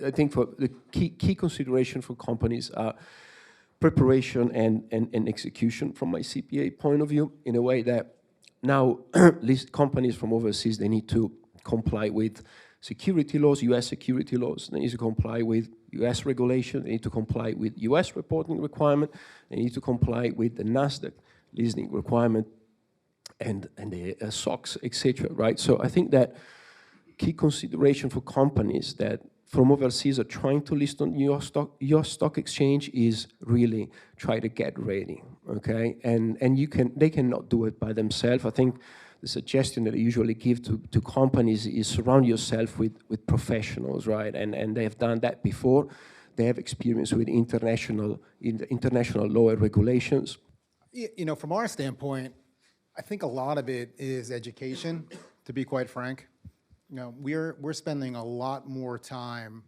I think for the key consideration for companies are preparation and execution from my CPA point of view, in a way that now list companies from overseas, they need to comply with security laws, US security laws, they need to comply with US regulation, they need to comply with US reporting requirement, they need to comply with the Nasdaq listing requirement and the SOX, etc. Right? So I think that key consideration for companies that from overseas are trying to list on your stock exchange is really try to get ready, okay? And they cannot do it by themselves. I think the suggestion that I usually give to companies is surround yourself with professionals, right? And they have done that before. They have experience with international law and regulations. You know, from our standpoint, I think a lot of it is education, to be quite frank. You know, we're spending a lot more time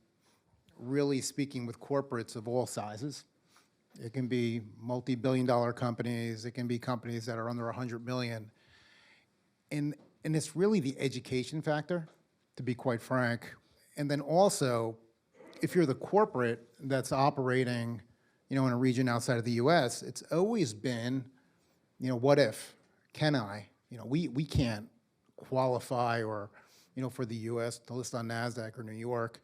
really speaking with corporates of all sizes. It can be multi-billion-dollar companies. It can be companies that are under 100 million. And it's really the education factor, to be quite frank. And then also, if you're the corporate that's operating, you know, in a region outside of the US, it's always been, you know, what if? Can I? You know, we can't qualify or, you know, for the US to list on Nasdaq or New York,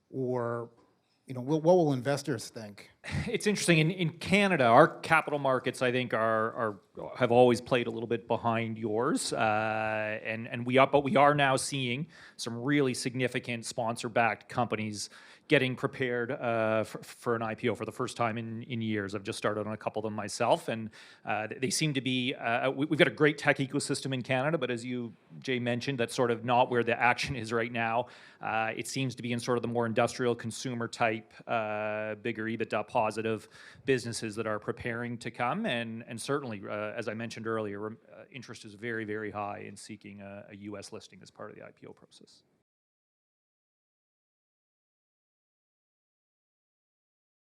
or, you know, what will investors think? It's interesting, in Canada, our capital markets, I think, have always played a little bit behind yours, but we are now seeing some really significant sponsor-backed companies getting prepared for an IPO for the first time in years. I've just started on a couple of them myself, and they seem to be, we've got a great tech ecosystem in Canada, but as you, Jay, mentioned, that's sort of not where the action is right now. It seems to be in sort of the more industrial consumer type, bigger EBITDA positive businesses that are preparing to come, and certainly, as I mentioned earlier, interest is very, very high in seeking a US listing as part of the IPO process.